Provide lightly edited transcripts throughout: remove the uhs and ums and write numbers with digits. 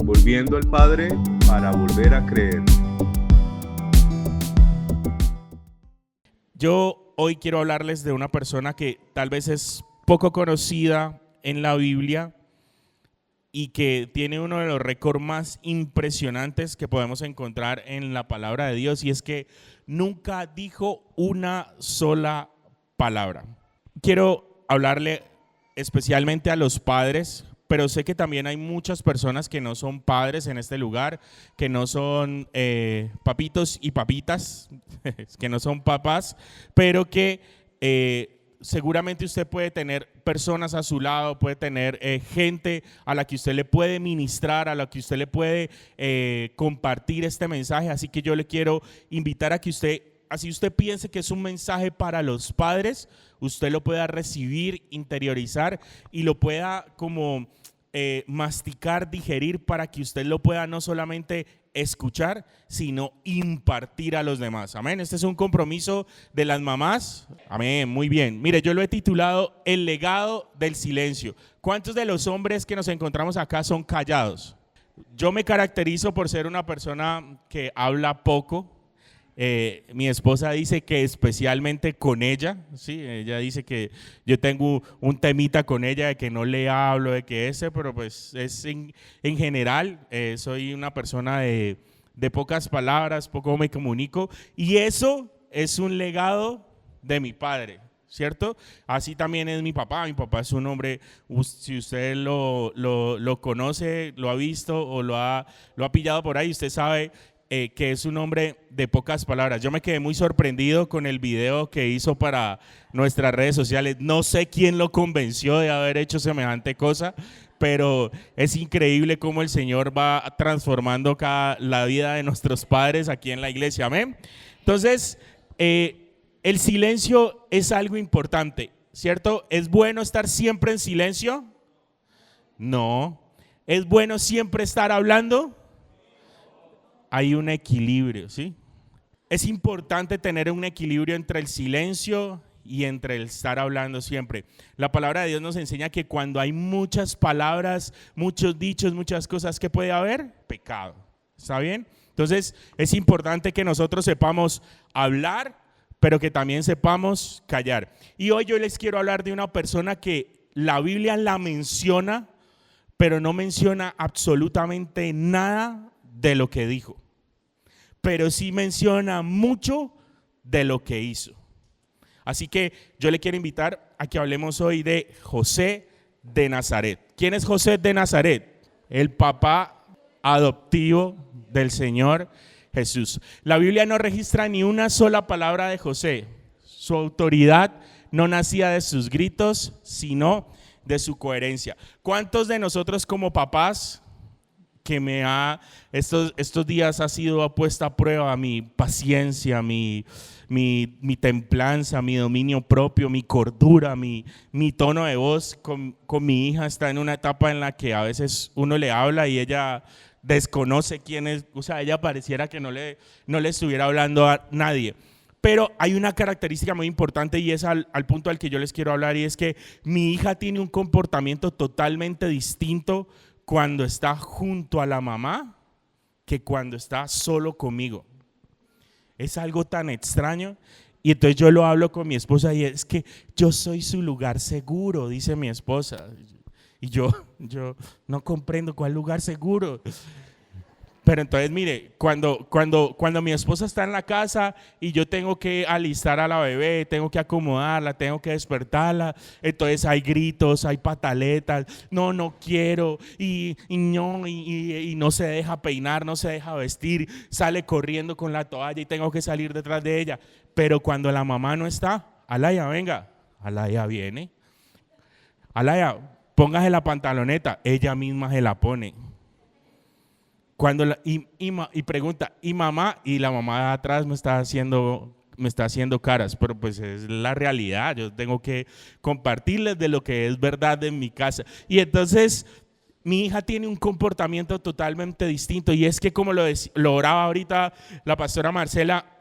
volviendo al Padre para volver a creer. Yo hoy quiero hablarles de una persona que tal vez es poco conocida en la Biblia y que tiene uno de los récords más impresionantes que podemos encontrar en la palabra de Dios, y es que nunca dijo una sola palabra. Quiero hablarle especialmente a los padres, pero sé que también hay muchas personas que no son padres en este lugar, que no son papitos y papitas, que no son papás, pero que seguramente usted puede tener personas a su lado, puede tener gente a la que usted le puede ministrar, a la que usted le puede compartir este mensaje. Así que yo le quiero invitar a que usted, así usted piense que es un mensaje para los padres, usted lo pueda recibir, interiorizar y lo pueda como masticar, digerir, para que usted lo pueda no solamente escuchar, sino impartir a los demás. Amén. Este es un compromiso de las mamás. Amén. Muy bien. Mire, yo lo he titulado El legado del silencio. ¿Cuántos de los hombres que nos encontramos acá son callados? Yo me caracterizo por ser una persona que habla poco. Mi esposa dice que especialmente con ella, ¿sí? Ella dice que yo tengo un temita con ella de que no le hablo, de que pero pues es en general, soy una persona de pocas palabras, poco me comunico, y eso es un legado de mi padre, ¿cierto? Así también es mi papá es un hombre, si usted lo conoce, lo ha visto o lo ha pillado por ahí, usted sabe que es un hombre de pocas palabras. Yo me quedé muy sorprendido con el video que hizo para nuestras redes sociales. No sé quién lo convenció de haber hecho semejante cosa, pero es increíble cómo el Señor va transformando la vida de nuestros padres aquí en la iglesia. Amén. Entonces, el silencio es algo importante, ¿cierto? ¿Es bueno estar siempre en silencio? No. ¿Es bueno siempre estar hablando? Hay un equilibrio, ¿sí? Es importante tener un equilibrio entre el silencio y entre el estar hablando siempre. La palabra de Dios nos enseña que cuando hay muchas palabras, muchos dichos, muchas cosas, ¿qué puede haber? Pecado. ¿Está bien? Entonces es importante que nosotros sepamos hablar, pero que también sepamos callar. Y hoy yo les quiero hablar de una persona que la Biblia la menciona, pero no menciona absolutamente nada de lo que dijo, pero sí menciona mucho de lo que hizo. Así que yo le quiero invitar a que hablemos hoy de José de Nazaret. ¿Quién es José de Nazaret? El papá adoptivo del Señor Jesús. La Biblia no registra ni una sola palabra de José. Su autoridad no nacía de sus gritos, sino de su coherencia. ¿Cuántos de nosotros como papás que estos días ha sido puesta a prueba mi paciencia, mi templanza, mi dominio propio, mi cordura, mi tono de voz con mi hija? Está en una etapa en la que a veces uno le habla y ella desconoce quién es, o sea, ella pareciera que no le estuviera hablando a nadie. Pero hay una característica muy importante, y es al punto al que yo les quiero hablar, y es que mi hija tiene un comportamiento totalmente distinto cuando está junto a la mamá que cuando está solo conmigo. Es algo tan extraño. Y entonces yo lo hablo con mi esposa y es que yo soy su lugar seguro, dice mi esposa. Y yo no comprendo cuál lugar seguro. Pero entonces mire, cuando mi esposa está en la casa y yo tengo que alistar a la bebé, tengo que acomodarla, tengo que despertarla, entonces hay gritos, hay pataletas, no quiero, y no se deja peinar, no se deja vestir, sale corriendo con la toalla y tengo que salir detrás de ella. Pero cuando la mamá no está, Alaya, venga, Alaya viene, Alaya, póngase la pantaloneta, ella misma se la pone. Y pregunta, ¿y mamá? Y la mamá de atrás me está haciendo caras, pero pues es la realidad. Yo tengo que compartirles de lo que es verdad en mi casa. Y entonces mi hija tiene un comportamiento totalmente distinto, y es que, como lo oraba ahorita la pastora Marcela,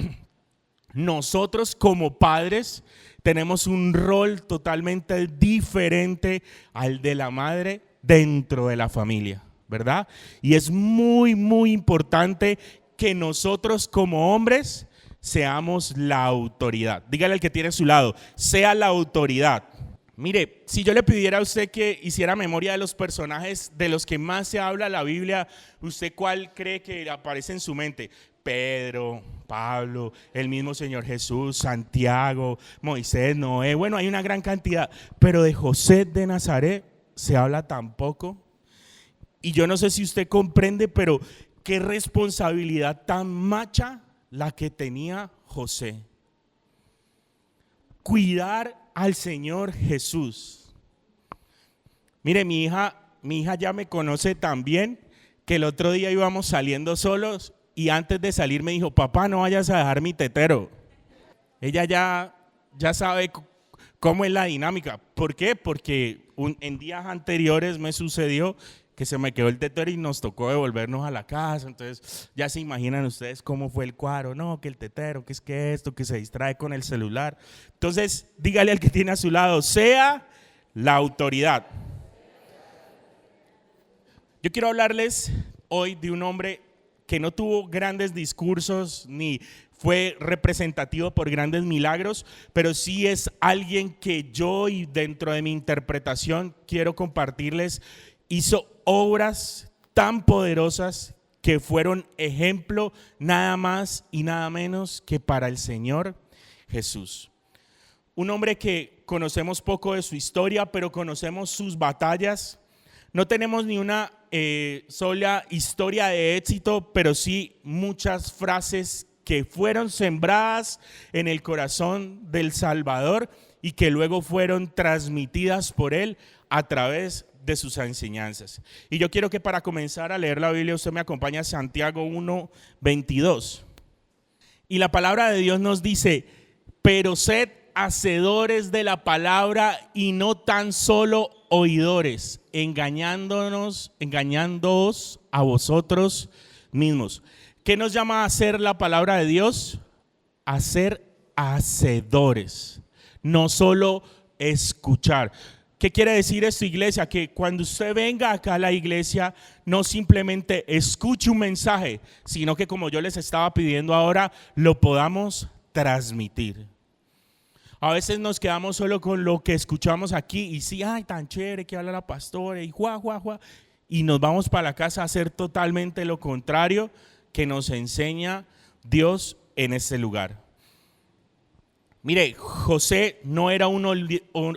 nosotros como padres tenemos un rol totalmente diferente al de la madre dentro de la familia, ¿verdad? Y es muy, muy importante que nosotros como hombres seamos la autoridad. Dígale al que tiene a su lado, sea la autoridad. Mire, si yo le pidiera a usted que hiciera memoria de los personajes de los que más se habla en la Biblia, ¿usted cuál cree que aparece en su mente? Pedro, Pablo, el mismo Señor Jesús, Santiago, Moisés, Noé. Bueno, hay una gran cantidad, pero de José de Nazaret se habla tan poco. Y yo no sé si usted comprende, pero qué responsabilidad tan macha la que tenía José. Cuidar al Señor Jesús. Mire, mi hija ya me conoce tan bien que el otro día íbamos saliendo solos y antes de salir me dijo, papá, no vayas a dejar mi tetero. Ella ya sabe cómo es la dinámica. ¿Por qué? Porque en días anteriores me sucedió que se me quedó el tetero y nos tocó devolvernos a la casa. Entonces ya se imaginan ustedes cómo fue el cuadro. No, que el tetero, que es que esto, que se distrae con el celular. Entonces dígale al que tiene a su lado, sea la autoridad. Yo quiero hablarles hoy de un hombre que no tuvo grandes discursos ni fue representativo por grandes milagros, pero sí es alguien que yo, y dentro de mi interpretación quiero compartirles, hizo obras tan poderosas que fueron ejemplo nada más y nada menos que para el Señor Jesús. Un hombre que conocemos poco de su historia, pero conocemos sus batallas. No tenemos ni una sola historia de éxito, pero sí muchas frases que fueron sembradas en el corazón del Salvador y que luego fueron transmitidas por él a través de sus enseñanzas. Y yo quiero que para comenzar a leer la Biblia usted me acompañe a Santiago 1:22. Y la palabra de Dios nos dice, pero sed hacedores de la palabra y no tan solo oidores, engañándoos a vosotros mismos. ¿Qué nos llama a hacer la palabra de Dios? A ser hacedores, no solo escuchar. ¿Qué quiere decir esto, iglesia? Que cuando usted venga acá a la iglesia, no simplemente escuche un mensaje, sino que, como yo les estaba pidiendo ahora, lo podamos transmitir. A veces nos quedamos solo con lo que escuchamos aquí y sí, ay, tan chévere que habla la pastora y y nos vamos para la casa a hacer totalmente lo contrario que nos enseña Dios en este lugar. Mire, José no era un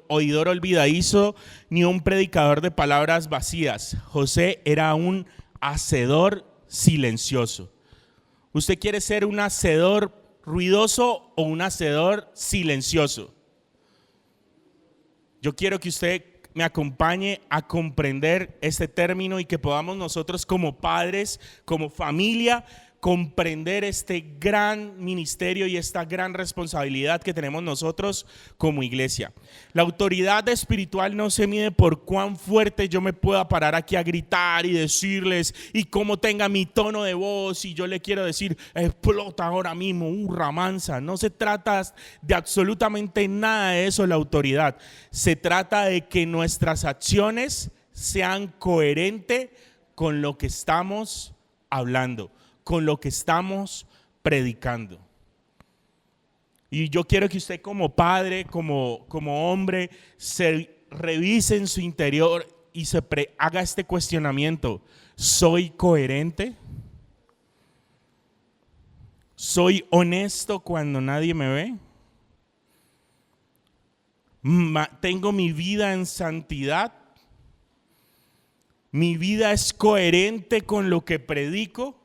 oidor olvidadizo ni un predicador de palabras vacías. José era un hacedor silencioso. ¿Usted quiere ser un hacedor ruidoso o un hacedor silencioso? Yo quiero que usted me acompañe a comprender este término y que podamos nosotros como padres, como familia, comprender este gran ministerio y esta gran responsabilidad que tenemos nosotros como iglesia. La autoridad espiritual no se mide por cuán fuerte yo me pueda parar aquí a gritar y decirles y cómo tenga mi tono de voz y yo le quiero decir explota ahora mismo, ramanza. No se trata de absolutamente nada de eso la autoridad. Se trata de que nuestras acciones sean coherentes con lo que estamos hablando, con lo que estamos predicando. Y yo quiero que usted como padre, como hombre, se revise en su interior y haga este cuestionamiento. ¿Soy coherente? ¿Soy honesto cuando nadie me ve? ¿Tengo mi vida en santidad? ¿Mi vida es coherente con lo que predico?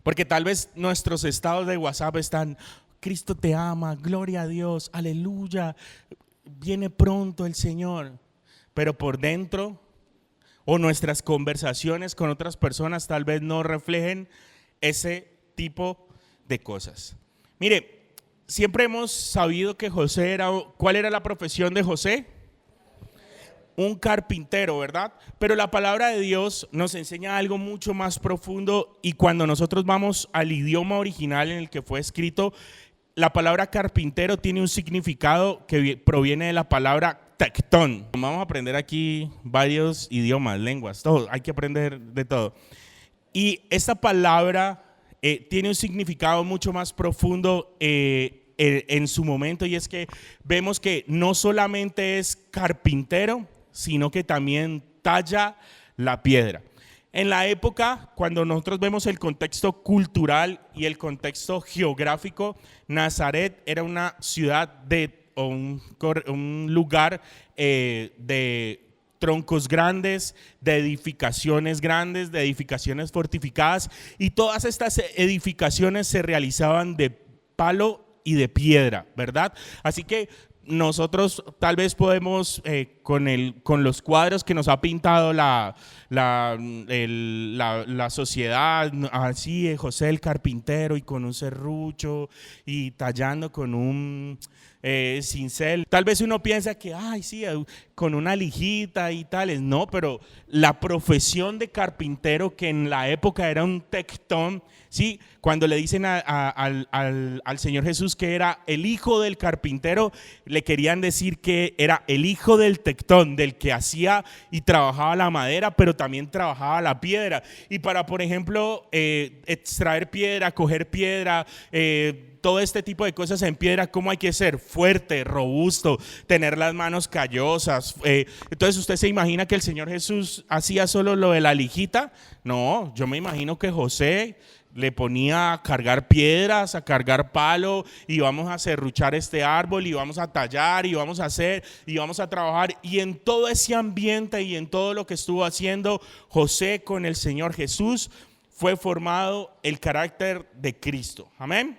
Porque tal vez nuestros estados de WhatsApp están, Cristo te ama, gloria a Dios, aleluya, viene pronto el Señor. Pero por dentro, o nuestras conversaciones con otras personas tal vez no reflejen ese tipo de cosas. Mire, siempre hemos sabido que José ¿cuál era la profesión de José? Un carpintero, ¿verdad? Pero la palabra de Dios nos enseña algo mucho más profundo y cuando nosotros vamos al idioma original en el que fue escrito, la palabra carpintero tiene un significado que proviene de la palabra tectón. Vamos a aprender aquí varios idiomas, lenguas, todo, hay que aprender de todo. Y esta palabra tiene un significado mucho más profundo en su momento, y es que vemos que no solamente es carpintero, sino que también talla la piedra. En la época, cuando nosotros vemos el contexto cultural y el contexto geográfico, Nazaret era una ciudad o un lugar de troncos grandes, de edificaciones grandes, de edificaciones fortificadas, y todas estas edificaciones se realizaban de palo y de piedra, ¿verdad? Así que nosotros tal vez podemos, con los cuadros que nos ha pintado la sociedad, así José el carpintero y con un serrucho y tallando con un cincel, tal vez uno piensa que, ay, sí, con una lijita y tales, no, pero la profesión de carpintero, que en la época era un tectón, ¿sí? Cuando le dicen al Señor Jesús que era el hijo del carpintero, le querían decir que era el hijo del tectón, del que hacía y trabajaba la madera, pero también trabajaba la piedra. Y para, por ejemplo, extraer piedra, coger piedra, todo este tipo de cosas en piedra, ¿cómo hay que ser? Fuerte, robusto, tener las manos callosas. Entonces, ¿usted se imagina que el Señor Jesús hacía solo lo de la lijita? No, yo me imagino que José le ponía a cargar piedras, a cargar palo, y vamos a serruchar este árbol, y vamos a tallar, y vamos a hacer, y vamos a trabajar. Y en todo ese ambiente y en todo lo que estuvo haciendo José con el Señor Jesús, fue formado el carácter de Cristo. Amén.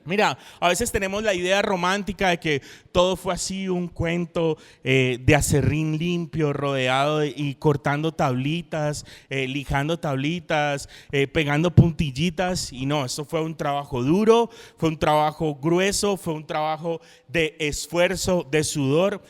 Mira, a veces tenemos la idea romántica de que todo fue así, un cuento de acerrín limpio, rodeado y cortando tablitas, lijando tablitas, pegando puntillitas, y no, esto fue un trabajo duro, fue un trabajo grueso, fue un trabajo de esfuerzo, de sudor.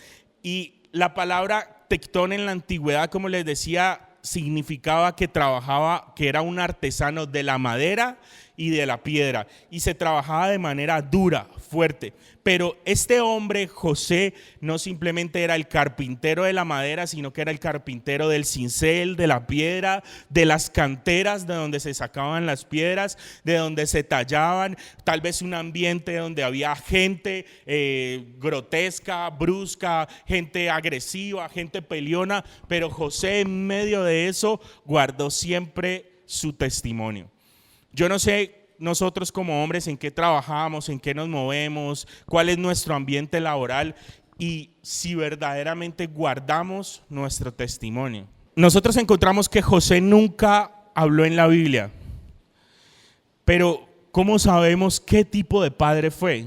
Y la palabra tectón en la antigüedad, como les decía, significaba que trabajaba, que era un artesano de la madera y de la piedra, y se trabajaba de manera dura, fuerte. Pero este hombre, José, no simplemente era el carpintero de la madera, sino que era el carpintero del cincel, de la piedra, de las canteras de donde se sacaban las piedras, de donde se tallaban, tal vez un ambiente donde había gente grotesca, brusca, gente agresiva, gente peleona, pero José, en medio de eso, guardó siempre su testimonio. Yo no sé nosotros como hombres en qué trabajamos, en qué nos movemos, cuál es nuestro ambiente laboral y si verdaderamente guardamos nuestro testimonio. Nosotros encontramos que José nunca habló en la Biblia, pero ¿cómo sabemos qué tipo de padre fue?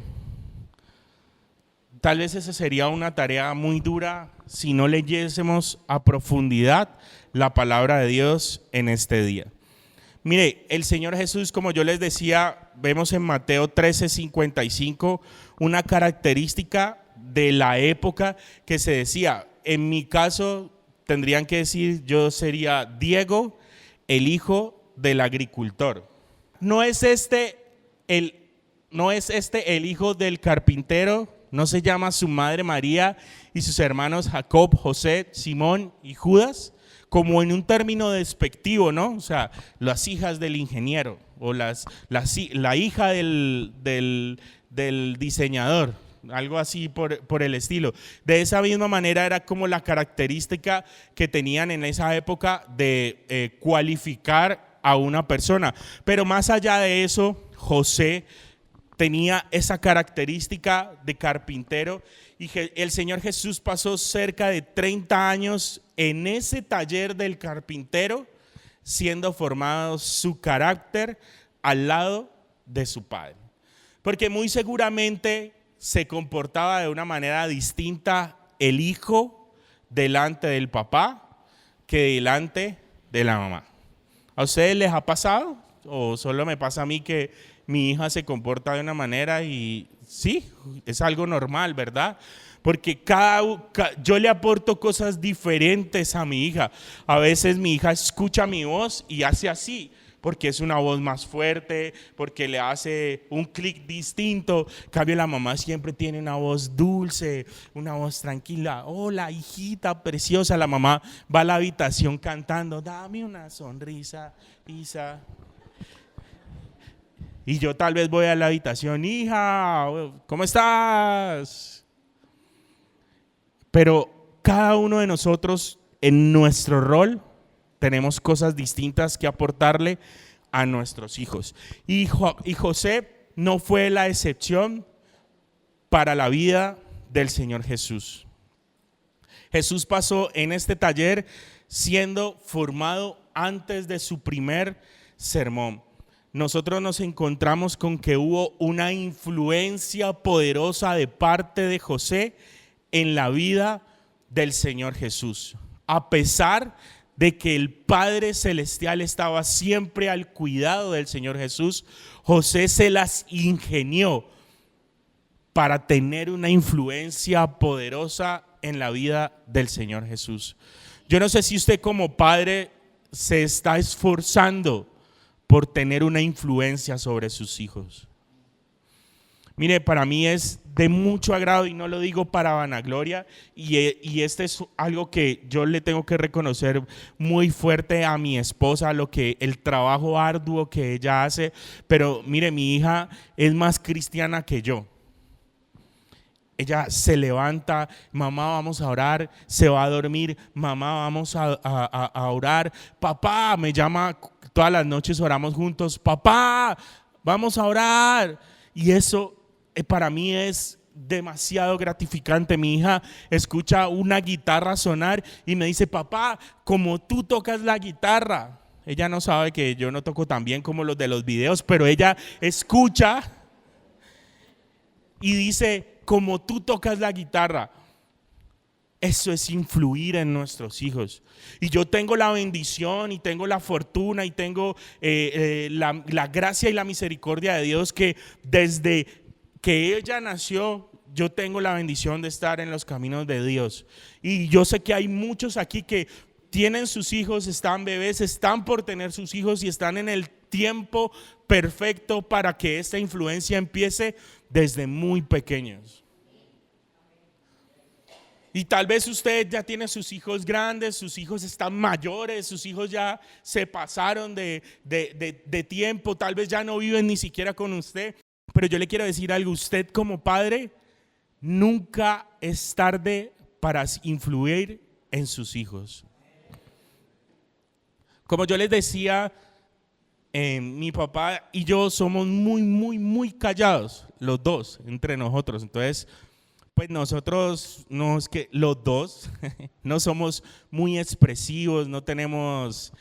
Tal vez esa sería una tarea muy dura si no leyésemos a profundidad la palabra de Dios en este día. Mire, el Señor Jesús, como yo les decía, vemos en Mateo 13:55 una característica de la época que se decía, en mi caso tendrían que decir, yo sería Diego, el hijo del agricultor. ¿No es este el hijo del carpintero? ¿No se llama su madre María y sus hermanos Jacob, José, Simón y Judas? Como en un término despectivo, ¿no? O sea, las hijas del ingeniero o la hija del diseñador, algo así por el estilo. De esa misma manera era como la característica que tenían en esa época de cualificar a una persona. Pero más allá de eso, José tenía esa característica de carpintero, y el Señor Jesús pasó cerca de 30 años en ese taller del carpintero, siendo formado su carácter al lado de su padre. Porque muy seguramente se comportaba de una manera distinta el hijo delante del papá que delante de la mamá. ¿A ustedes les ha pasado? ¿O solo me pasa a mí que mi hija se comporta de una manera y sí, es algo normal, ¿verdad? Porque yo le aporto cosas diferentes a mi hija. A veces mi hija escucha mi voz y hace así, porque es una voz más fuerte, porque le hace un clic distinto. En cambio, la mamá siempre tiene una voz dulce, una voz tranquila. Hola, hijita preciosa. La mamá va a la habitación cantando, dame una sonrisa, Isa. Y yo tal vez voy a la habitación, hija, ¿cómo estás? Pero cada uno de nosotros en nuestro rol tenemos cosas distintas que aportarle a nuestros hijos. Y José no fue la excepción para la vida del Señor Jesús. Jesús pasó en este taller siendo formado antes de su primer sermón. Nosotros nos encontramos con que hubo una influencia poderosa de parte de José en la vida del Señor Jesús. A pesar de que el Padre Celestial estaba siempre al cuidado del Señor Jesús, José se las ingenió para tener una influencia poderosa en la vida del Señor Jesús. Yo no sé si usted como padre se está esforzando por tener una influencia sobre sus hijos. Mire, para mí es de mucho agrado y no lo digo para vanagloria, y este es algo que yo le tengo que reconocer muy fuerte a mi esposa, el trabajo arduo que ella hace. Pero mire, mi hija es más cristiana que yo. Ella se levanta, mamá, vamos a orar, se va a dormir, mamá, vamos a orar, papá, me llama, todas las noches oramos juntos, papá, vamos a orar. Y eso para mí es demasiado gratificante. Mi hija escucha una guitarra sonar y me dice, papá, como tú tocas la guitarra. Ella no sabe que yo no toco tan bien como los de los videos, pero ella escucha y dice, como tú tocas la guitarra. Eso es influir en nuestros hijos. Y yo tengo la bendición y tengo la fortuna y tengo la gracia y la misericordia de Dios, que desde que ella nació, yo tengo la bendición de estar en los caminos de Dios. Y yo sé que hay muchos aquí que tienen sus hijos, están bebés, están por tener sus hijos y están en el tiempo perfecto para que esta influencia empiece desde muy pequeños. Y tal vez usted ya tiene sus hijos grandes, sus hijos están mayores, sus hijos ya se pasaron de tiempo, tal vez ya no viven ni siquiera con usted. Pero yo le quiero decir algo, usted como padre nunca es tarde para influir en sus hijos. Como yo les decía, mi papá y yo somos muy callados, los dos, entre nosotros. Entonces, pues nosotros, no es que los dos, no somos muy expresivos, no tenemos,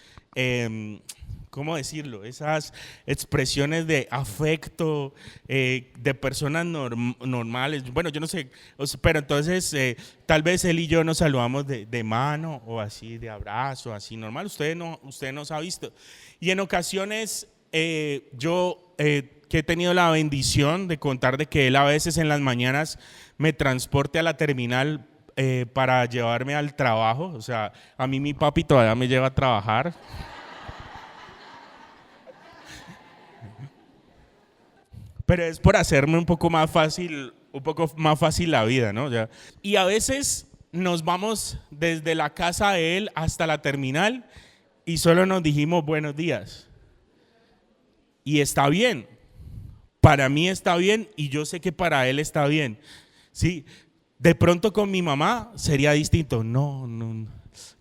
¿cómo decirlo? Esas expresiones de afecto de personas normales. Bueno, yo no sé, pero entonces tal vez él y yo nos saludamos de mano o así, de abrazo, así normal. Usted nos ha visto. Y en ocasiones yo que he tenido la bendición de contar de que él a veces en las mañanas me transporte a la terminal para llevarme al trabajo. O sea, a mí mi papi todavía me lleva a trabajar. Pero es por hacerme un poco más fácil la vida, ¿no? Ya. Y a veces nos vamos desde la casa de él hasta la terminal y solo nos dijimos buenos días. Y está bien. Para mí está bien y yo sé que para él está bien. Sí, de pronto con mi mamá sería distinto. No,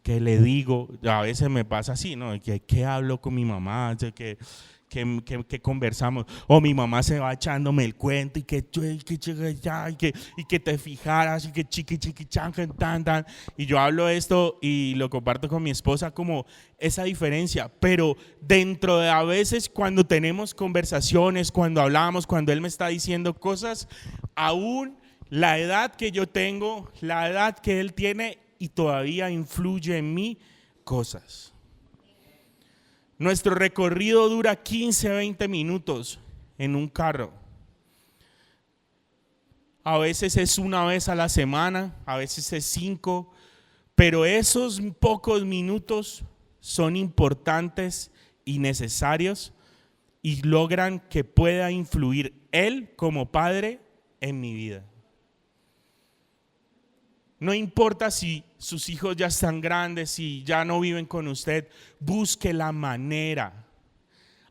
¿qué le digo? A veces me pasa así, ¿no? ¿Qué hablo con mi mamá? ¿Qué conversamos? O mi mamá se va echándome el cuento y que te fijaras y que chiqui chan, tan. Y yo hablo esto y lo comparto con mi esposa como esa diferencia. Pero dentro de a veces cuando tenemos conversaciones, cuando hablamos, cuando él me está diciendo cosas, aún la edad que yo tengo, la edad que él tiene y todavía influye en mí cosas. Nuestro recorrido dura 15, 20 minutos en un carro. A veces es una vez a la semana, a veces es 5, pero esos pocos minutos son importantes y necesarios y logran que pueda influir Él como Padre en mi vida. No importa si sus hijos ya están grandes, si ya no viven con usted, busque la manera,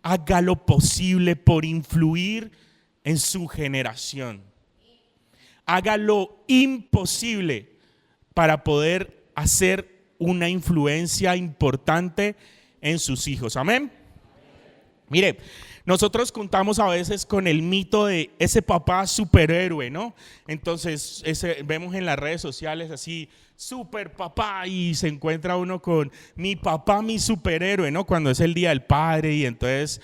haga lo posible por influir en su generación. Haga lo imposible para poder hacer una influencia importante en sus hijos. Amén. Mire, nosotros contamos a veces con el mito de ese papá superhéroe, ¿no? Entonces vemos en las redes sociales así, super papá, y se encuentra uno con mi papá, mi superhéroe, ¿no? Cuando es el Día del Padre y entonces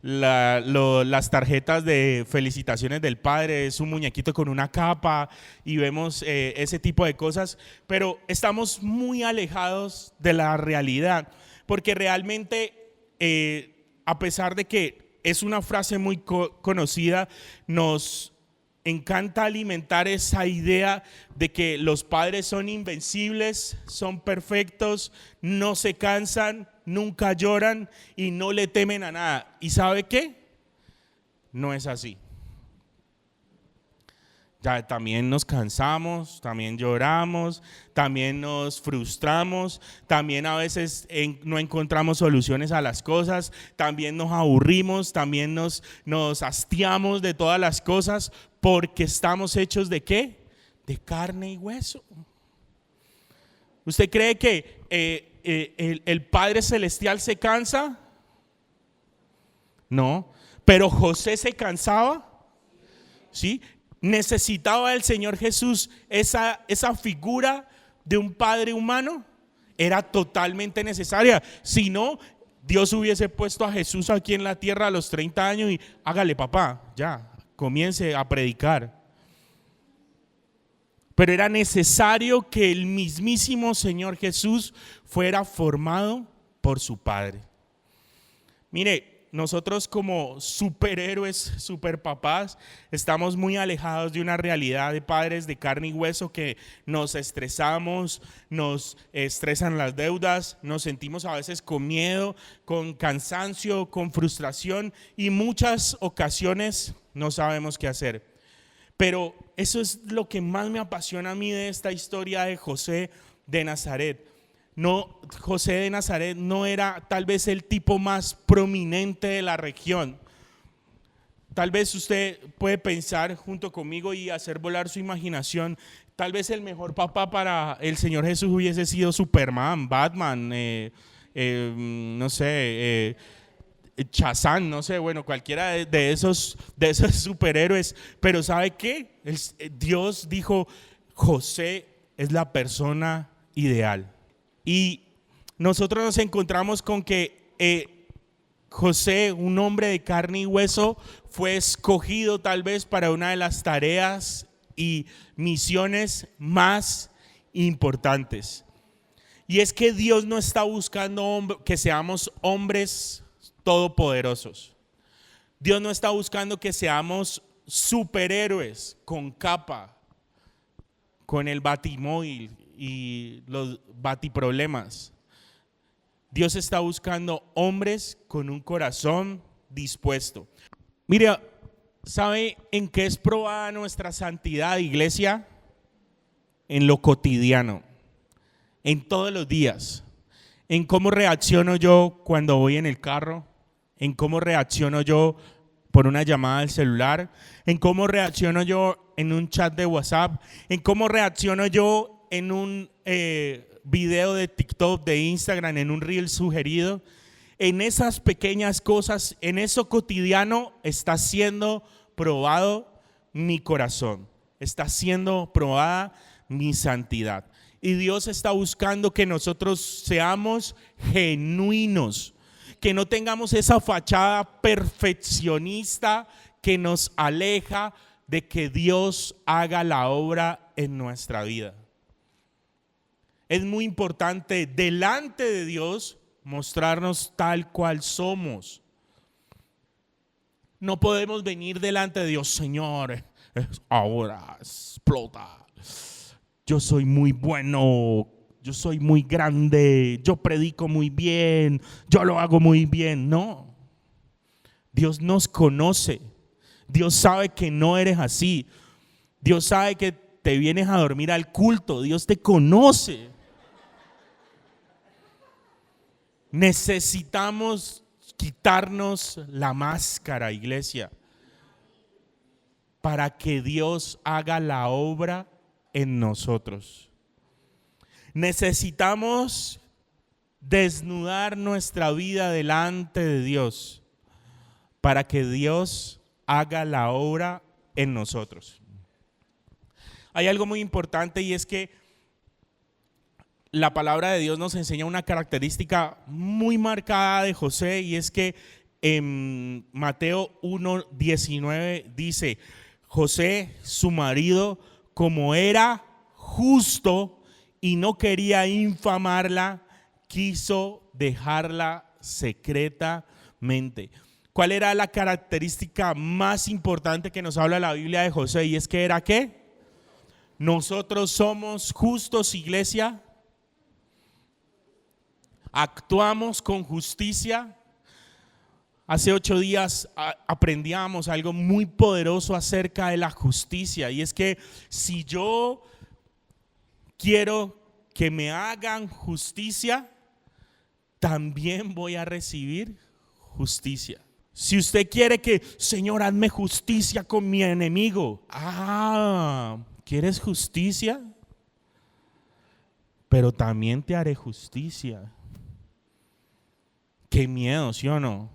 las tarjetas de felicitaciones del padre es un muñequito con una capa y vemos ese tipo de cosas, pero estamos muy alejados de la realidad, porque realmente a pesar de que es una frase muy conocida, nos encanta alimentar esa idea de que los padres son invencibles, son perfectos, no se cansan, nunca lloran y no le temen a nada. ¿Y sabe qué? No es así. Ya también nos cansamos, también lloramos, también nos frustramos, también a veces no encontramos soluciones a las cosas, también nos aburrimos, también nos hastiamos de todas las cosas, porque estamos hechos ¿de qué? De carne y hueso. ¿Usted cree que el Padre Celestial se cansa? No, pero José se cansaba, ¿sí? ¿Necesitaba el Señor Jesús esa figura de un padre humano? Era totalmente necesaria. Si no, Dios hubiese puesto a Jesús aquí en la tierra a los 30 años y hágale papá, ya, comience a predicar. Pero era necesario que el mismísimo Señor Jesús fuera formado por su Padre. Mire, nosotros como superhéroes, superpapás, estamos muy alejados de una realidad de padres de carne y hueso, que nos estresamos, nos estresan las deudas, nos sentimos a veces con miedo, con cansancio, con frustración y muchas ocasiones no sabemos qué hacer. Pero eso es lo que más me apasiona a mí de esta historia de José de Nazaret. No, José de Nazaret no era tal vez el tipo más prominente de la región. Tal vez usted puede pensar junto conmigo y hacer volar su imaginación. Tal vez el mejor papá para el Señor Jesús hubiese sido Superman, Batman, no sé, Shazam, no sé, bueno, cualquiera de esos superhéroes. Pero ¿sabe qué? Dios dijo, José es la persona ideal. Y nosotros nos encontramos con que José, un hombre de carne y hueso, fue escogido tal vez para una de las tareas y misiones más importantes. Y es que Dios no está buscando que seamos hombres todopoderosos. Dios no está buscando que seamos superhéroes con capa, con el batimóvil y los batiproblemas. Dios está buscando hombres con un corazón dispuesto. Mire, ¿sabe en qué es probada nuestra santidad, iglesia? En lo cotidiano, en todos los días. En cómo reacciono yo cuando voy en el carro, en cómo reacciono yo por una llamada del celular, en cómo reacciono yo en un chat de WhatsApp, en cómo reacciono yo en un video de TikTok, de Instagram, en un reel sugerido. En esas pequeñas cosas, en eso cotidiano está siendo probado mi corazón, está siendo probada mi santidad. Y Dios está buscando que nosotros seamos genuinos, que no tengamos esa fachada perfeccionista que nos aleja de que Dios haga la obra en nuestra vida. Es muy importante delante de Dios mostrarnos tal cual somos. No podemos venir delante de Dios, Señor, ahora explota. Yo soy muy bueno yo soy muy grande, yo predico muy bien, yo lo hago muy bien. No, Dios nos conoce, Dios sabe que no eres así, Dios sabe que te vienes a dormir al culto, Dios te conoce. Necesitamos quitarnos la máscara, iglesia, para que Dios haga la obra en nosotros. Necesitamos desnudar nuestra vida delante de Dios para que Dios haga la obra en nosotros. Hay algo muy importante y es que la palabra de Dios nos enseña una característica muy marcada de José, y es que en Mateo 1:19 dice: José, su marido, como era justo y no quería infamarla, quiso dejarla secretamente. ¿Cuál era la característica más importante que nos habla la Biblia de José? Y es que era ¿qué? Nosotros somos justos, iglesia. Actuamos con justicia. Hace 8 días aprendíamos algo muy poderoso acerca de la justicia, y es que si yo quiero que me hagan justicia, también voy a recibir justicia. Si usted quiere que, Señor, hazme justicia con mi enemigo. ¿Quieres justicia? Pero también te haré justicia. Qué miedo, ¿sí o no?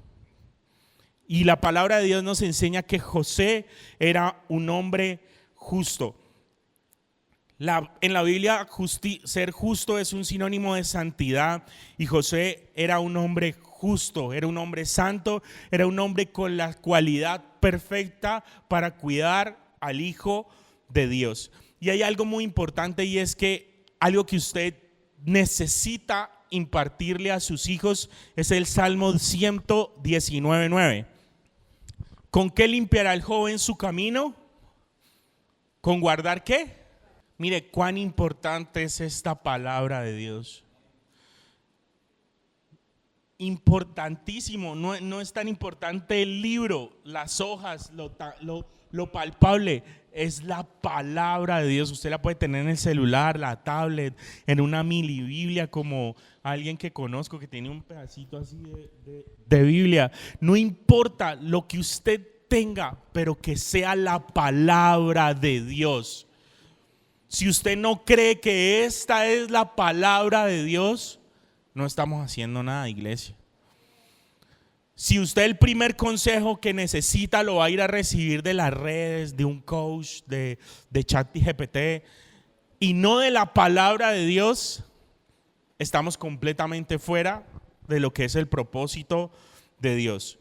Y la palabra de Dios nos enseña que José era un hombre justo. En la Biblia ser justo es un sinónimo de santidad, y José era un hombre justo, era un hombre santo, era un hombre con la cualidad perfecta para cuidar al Hijo de Dios. Y hay algo muy importante, y es que algo que usted necesita impartirle a sus hijos es el Salmo 119:9. ¿Con qué limpiará el joven su camino? ¿Con guardar qué? Mire cuán importante es esta palabra de Dios. Importantísimo, no es tan importante el libro, las hojas, lo palpable, es la palabra de Dios. Usted la puede tener en el celular, la tablet, en una mini Biblia, como alguien que conozco que tiene un pedacito así de Biblia. No importa lo que usted tenga, pero que sea la palabra de Dios. Si usted no cree que esta es la palabra de Dios, no estamos haciendo nada, iglesia. Si usted el primer consejo que necesita lo va a ir a recibir de las redes, de un coach, de ChatGPT, y no de la palabra de Dios, estamos completamente fuera de lo que es el propósito de Dios.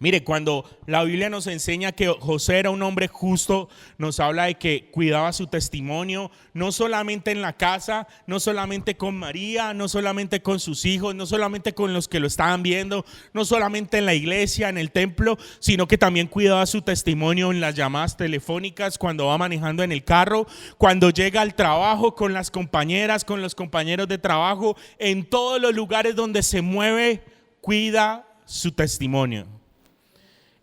Mire, cuando la Biblia nos enseña que José era un hombre justo, nos habla de que cuidaba su testimonio, no solamente en la casa, no solamente con María, no solamente con sus hijos, no solamente con los que lo estaban viendo, no solamente en la iglesia, en el templo, sino que también cuidaba su testimonio en las llamadas telefónicas, cuando va manejando en el carro, cuando llega al trabajo, con las compañeras, con los compañeros de trabajo, en todos los lugares donde se mueve, cuida su testimonio.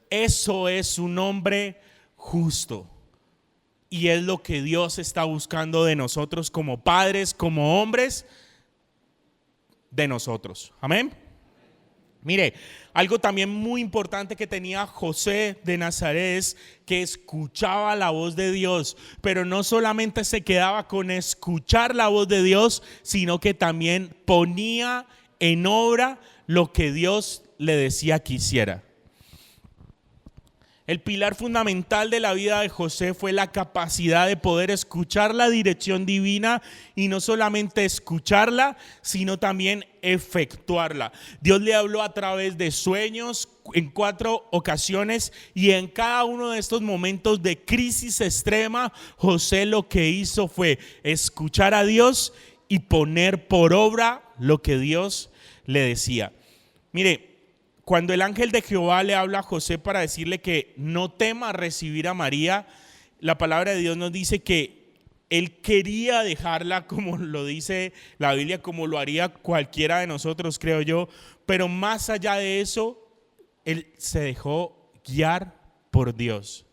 Eso es un hombre justo, y es lo que Dios está buscando de nosotros como padres, como hombres de nosotros. Amén. Mire, algo también muy importante que tenía José de Nazaret es que escuchaba la voz de Dios, pero no solamente se quedaba con escuchar la voz de Dios, sino que también ponía en obra lo que Dios le decía que hiciera. El pilar fundamental de la vida de José fue la capacidad de poder escuchar la dirección divina, y no solamente escucharla, sino también efectuarla. Dios le habló a través de sueños en 4 ocasiones, y en cada uno de estos momentos de crisis extrema, José lo que hizo fue escuchar a Dios y poner por obra lo que Dios le decía. Mire, cuando el ángel de Jehová le habla a José para decirle que no tema recibir a María, la palabra de Dios nos dice que Él quería dejarla como lo dice la Biblia, como lo haría cualquiera de nosotros, creo yo. Pero más allá de eso, él se dejó guiar por Dios.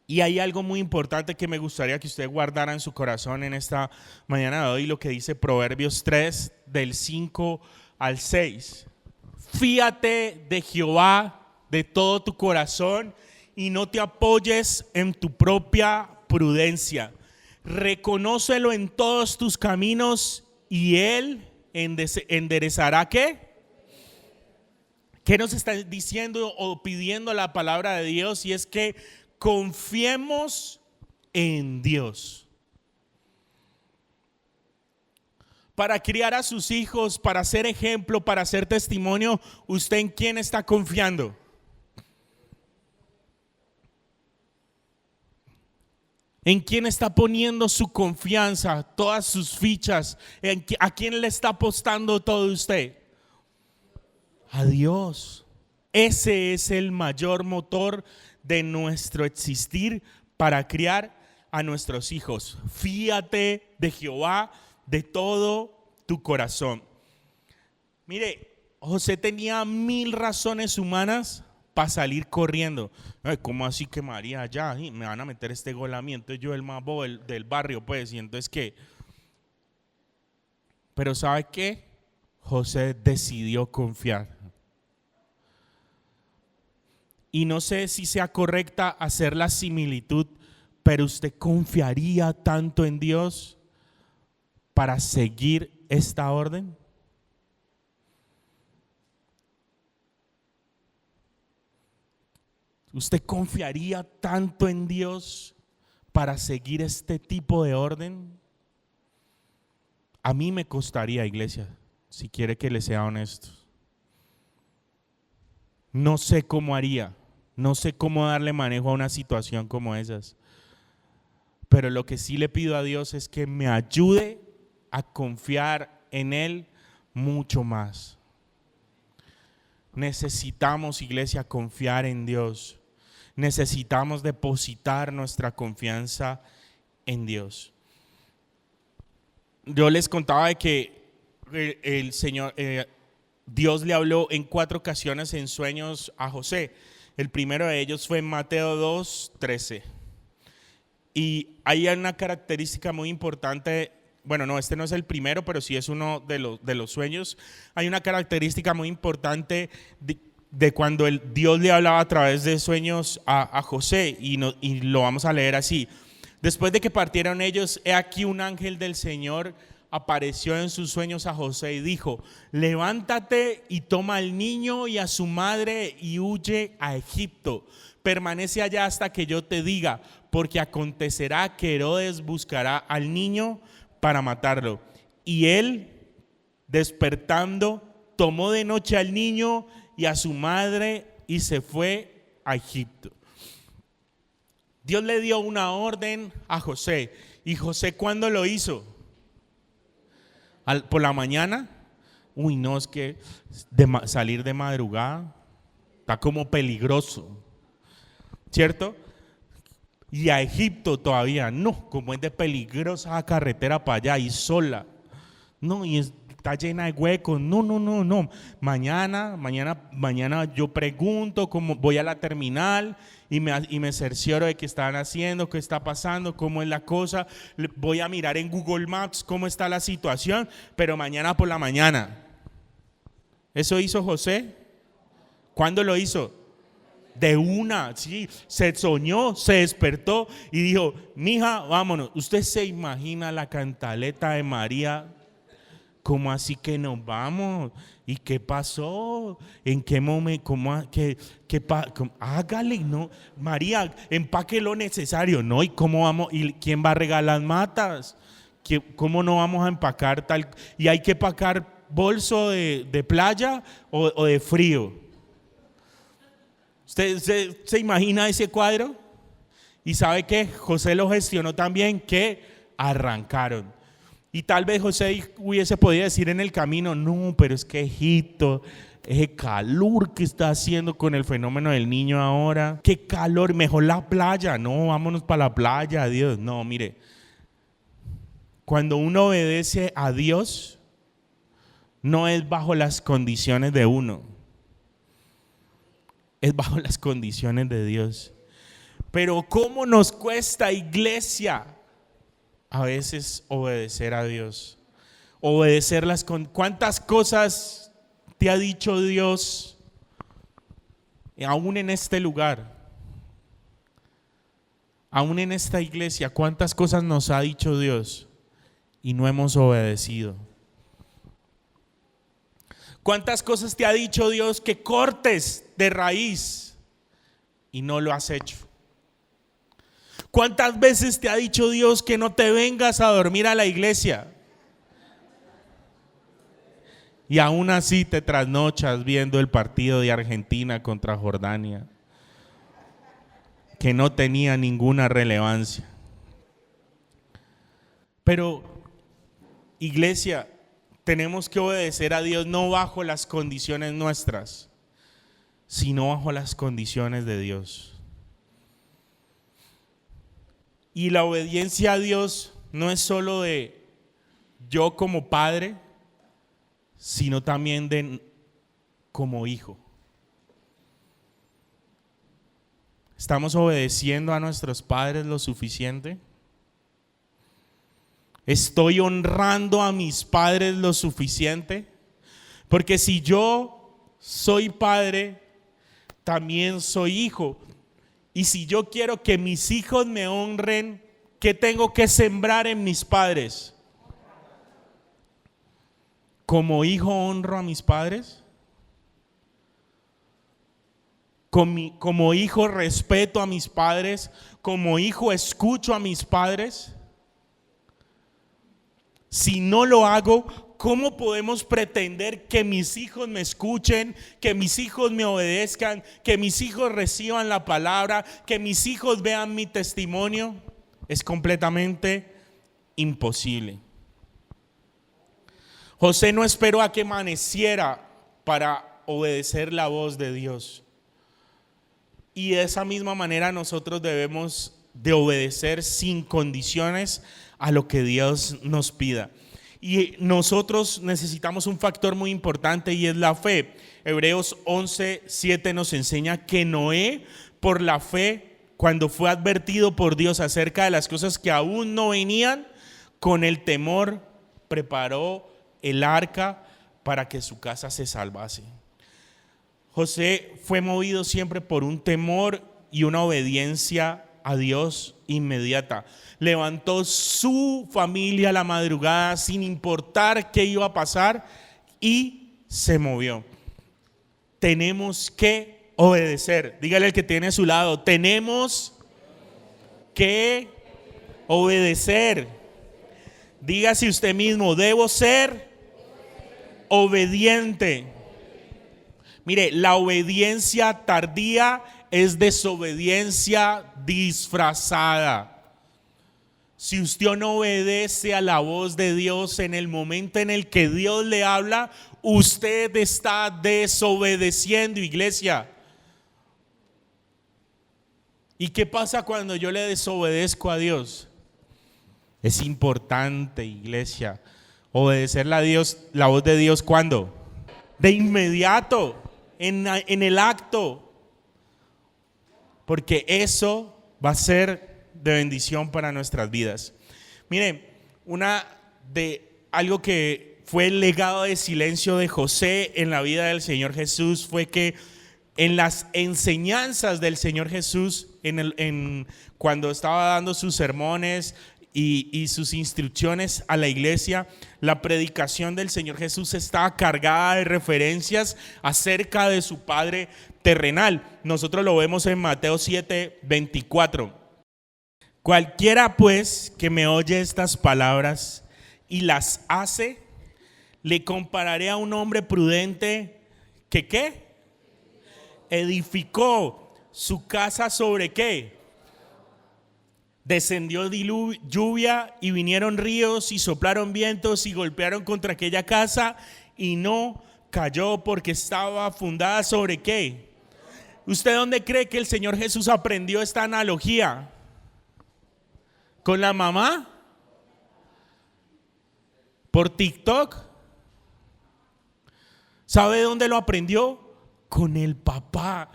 Y hay algo muy importante que me gustaría que usted guardara en su corazón en esta mañana de hoy, lo que dice Proverbios 3, del 5 al 6. Fíate de Jehová de todo tu corazón y no te apoyes en tu propia prudencia. Reconócelo en todos tus caminos y Él enderezará ¿qué? ¿Qué nos está diciendo o pidiendo la palabra de Dios? Y es que confiemos en Dios. Para criar a sus hijos, para ser ejemplo, para ser testimonio, ¿usted en quién está confiando? ¿En quién está poniendo su confianza, todas sus fichas? ¿A quién le está apostando todo usted? A Dios. Ese es el mayor motor de nuestro existir para criar a nuestros hijos. Fíate de Jehová de todo tu corazón. Mire, José tenía 1000 razones humanas para salir corriendo. Ay, ¿cómo así que María ya? Me van a meter este gol a mí, entonces yo el más bobo del barrio, pues, y entonces ¿qué? Pero ¿sabe qué? José decidió confiar. Y no sé si sea correcta hacer la similitud, pero ¿usted confiaría tanto en Dios para seguir esta orden? ¿Usted confiaría tanto en Dios para seguir este tipo de orden? A mí me costaría, iglesia, si quiere que le sea honesto. No sé cómo haría, no sé cómo darle manejo a una situación como esas. Pero lo que sí le pido a Dios es que me ayude a confiar en Él mucho más. Necesitamos, iglesia, confiar en Dios. Necesitamos depositar nuestra confianza en Dios. Yo les contaba de que el Señor, Dios le habló en 4 ocasiones en sueños a José. El primero de ellos fue en Mateo 2:13. Y hay una característica muy importante. Bueno, no, este no es el primero, pero sí es uno de los sueños. Hay una característica muy importante de cuando Dios le hablaba a través de sueños a José, y lo vamos a leer así. Después de que partieron ellos, he aquí un ángel del Señor apareció en sus sueños a José y dijo: levántate y toma al niño y a su madre y huye a Egipto. Permanece allá hasta que yo te diga, porque acontecerá que Herodes buscará al niño para matarlo. Y él, despertando, tomó de noche al niño y a su madre y se fue a Egipto. Dios le dio una orden a José. ¿Y José cuándo lo hizo? ¿Por la mañana? Uy, no, es que salir de madrugada está como peligroso, ¿cierto? Y a Egipto todavía no, como es de peligrosa la carretera para allá y sola. No, y está llena de huecos. No. Mañana yo pregunto, cómo voy a la terminal y me cercioro de qué están haciendo, qué está pasando, cómo es la cosa. Voy a mirar en Google Maps cómo está la situación, pero mañana por la mañana. ¿Eso hizo José? ¿Cuándo lo hizo? De una, sí, se soñó, se despertó y dijo: mija, vámonos. ¿Usted se imagina la cantaleta de María? ¿Cómo así que nos vamos? ¿Y qué pasó? ¿En qué momento? Hágale, no. María, empaque lo necesario, ¿no? ¿Y cómo vamos? ¿Y quién va a regar las matas? ¿Cómo no vamos a empacar tal? ¿Y hay que empacar bolso de playa o de frío? ¿Usted se imagina ese cuadro? ¿Y sabe qué? José lo gestionó también, que arrancaron. Y tal vez José hubiese podido decir en el camino: no, pero es que Egipto, ese calor que está haciendo con el fenómeno del niño ahora, qué calor, mejor la playa. No, vámonos para la playa, Dios. No, mire, cuando uno obedece a Dios, no es bajo las condiciones de uno, es bajo las condiciones de Dios. Pero ¿cómo nos cuesta, iglesia, a veces obedecer a Dios? ¿Cuántas cosas te ha dicho Dios aún en este lugar? Aún en esta iglesia, ¿cuántas cosas nos ha dicho Dios y no hemos obedecido? ¿Cuántas cosas te ha dicho Dios que cortes de raíz y no lo has hecho? ¿Cuántas veces te ha dicho Dios que no te vengas a dormir a la iglesia? Y aún así te trasnochas viendo el partido de Argentina contra Jordania, que no tenía ninguna relevancia. Pero, iglesia, tenemos que obedecer a Dios no bajo las condiciones nuestras, sino bajo las condiciones de Dios. Y la obediencia a Dios no es solo de yo como padre, sino también de como hijo. ¿Estamos obedeciendo a nuestros padres lo suficiente? ¿Estoy honrando a mis padres lo suficiente? Porque si yo soy padre, también soy hijo. Y si yo quiero que mis hijos me honren, ¿qué tengo que sembrar en mis padres? ¿Como hijo honro a mis padres? ¿Como hijo respeto a mis padres? ¿Como hijo escucho a mis padres? Si no lo hago, ¿cómo podemos pretender que mis hijos me escuchen, que mis hijos me obedezcan, que mis hijos reciban la palabra, que mis hijos vean mi testimonio? Es completamente imposible. José no esperó a que amaneciera para obedecer la voz de Dios. Y de esa misma manera nosotros debemos de obedecer sin condiciones a lo que Dios nos pida. Y nosotros necesitamos un factor muy importante y es la fe. Hebreos 11:7 nos enseña que Noé, por la fe, cuando fue advertido por Dios acerca de las cosas que aún no venían, con el temor preparó el arca para que su casa se salvase. José fue movido siempre por un temor y una obediencia a Dios inmediata. Levantó su familia a la madrugada sin importar qué iba a pasar y se movió. Tenemos que obedecer. Dígale al que tiene a su lado, tenemos que obedecer. Dígase usted mismo, debo ser obediente. Mire, la obediencia tardía es desobediencia disfrazada. Si usted no obedece a la voz de Dios en el momento en el que Dios le habla, usted está desobedeciendo, iglesia. ¿Y qué pasa cuando yo le desobedezco a Dios? Es importante, iglesia, obedecerle a Dios, la voz de Dios, ¿cuándo? De inmediato, en el acto, porque eso va a ser de bendición para nuestras vidas. Miren, algo que fue el legado de silencio de José en la vida del Señor Jesús fue que en las enseñanzas del Señor Jesús, cuando estaba dando sus sermones y sus instrucciones a la iglesia, la predicación del Señor Jesús estaba cargada de referencias acerca de su Padre terrenal. Nosotros lo vemos en Mateo 7:24. Cualquiera pues que me oye estas palabras y las hace, le compararé a un hombre prudente que ¿qué? Edificó su casa sobre ¿qué? Descendió lluvia y vinieron ríos y soplaron vientos y golpearon contra aquella casa y no cayó porque estaba fundada sobre ¿qué? ¿Usted dónde cree que el Señor Jesús aprendió esta analogía? ¿Con la mamá? ¿Por TikTok? ¿Sabe dónde lo aprendió? Con el papá,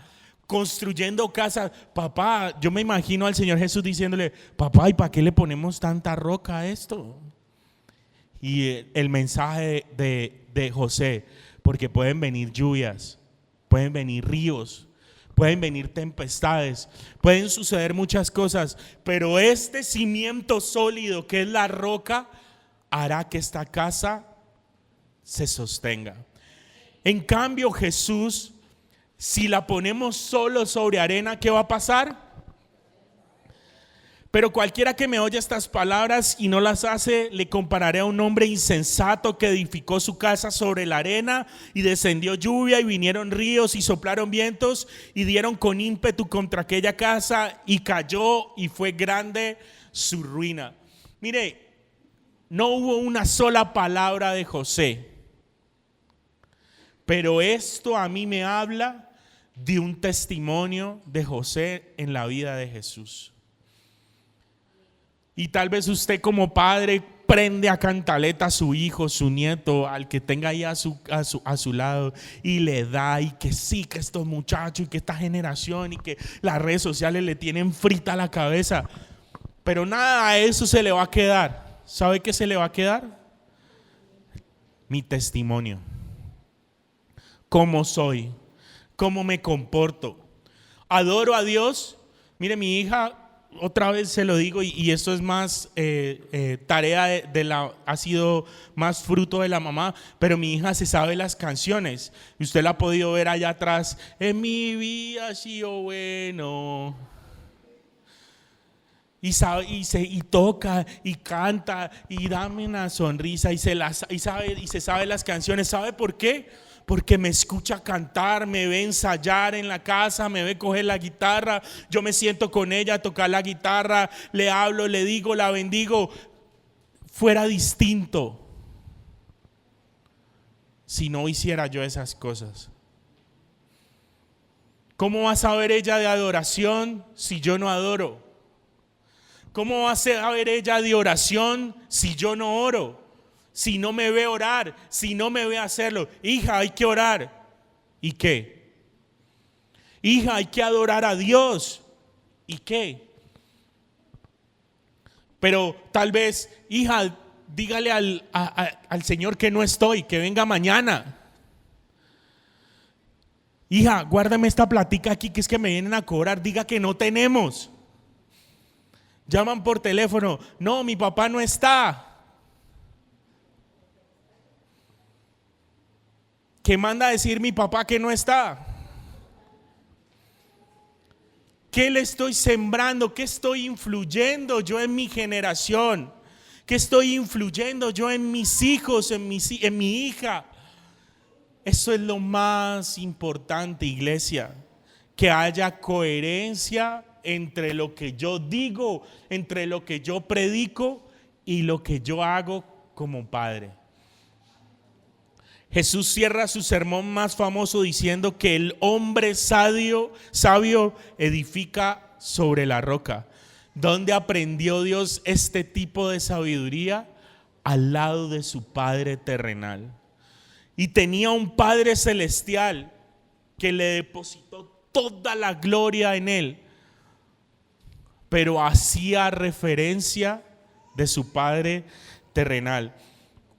construyendo casas. Papá, yo me imagino al Señor Jesús diciéndole: papá, ¿y para qué le ponemos tanta roca a esto? Y el mensaje de José: porque pueden venir lluvias, pueden venir ríos, pueden venir tempestades, pueden suceder muchas cosas, pero este cimiento sólido que es la roca hará que esta casa se sostenga. En cambio, Jesús, si la ponemos solo sobre arena, ¿qué va a pasar? Pero cualquiera que me oye estas palabras y no las hace, le compararé a un hombre insensato que edificó su casa sobre la arena, y descendió lluvia y vinieron ríos y soplaron vientos y dieron con ímpetu contra aquella casa, y cayó, y fue grande su ruina. Mire, no hubo una sola palabra de José, pero esto a mí me habla de un testimonio de José en la vida de Jesús. Y tal vez usted como padre prende a cantaleta a su hijo, su nieto, al que tenga ahí a su lado, y le da, y que sí, que estos muchachos y que esta generación y que las redes sociales le tienen frita la cabeza. Pero nada a eso se le va a quedar. ¿Sabe qué se le va a quedar? Mi testimonio. ¿Cómo soy? ¿Cómo me comporto? ¿Adoro a Dios? Mire, mi hija, otra vez se lo digo, y esto es más tarea ha sido más fruto de la mamá, pero mi hija se sabe las canciones. Y usted la ha podido ver allá atrás. En mi vida ha sido bueno. Y sabe, y toca, y canta, y dame una sonrisa, y se sabe las canciones. ¿Sabe por qué? Porque me escucha cantar, me ve ensayar en la casa, me ve coger la guitarra. Yo me siento con ella a tocar la guitarra, le hablo, le digo, la bendigo. Fuera distinto si no hiciera yo esas cosas. ¿Cómo va a saber ella de adoración si yo no adoro? ¿Cómo va a saber ella de oración si yo no oro? Si no me ve orar, si no me ve hacerlo. Hija, hay que orar. ¿Y qué? Hija, hay que adorar a Dios. ¿Y qué? Pero tal vez, hija, dígale al Señor que no estoy, que venga mañana. Hija, guárdame esta platica aquí, que es que me vienen a cobrar. Diga que no tenemos. Llaman por teléfono: no, mi papá no está. ¿Qué manda a decir mi papá que no está? ¿Qué le estoy sembrando? ¿Qué estoy influyendo yo en mi generación? ¿Qué estoy influyendo yo en mis hijos, en mi hija? Eso es lo más importante, iglesia, que haya coherencia entre lo que yo digo, entre lo que yo predico y lo que yo hago como padre. Jesús cierra su sermón más famoso diciendo que el hombre sabio edifica sobre la roca. ¿Dónde aprendió Dios este tipo de sabiduría? Al lado de su Padre terrenal. Y tenía un Padre celestial que le depositó toda la gloria en él, pero hacía referencia de su Padre terrenal.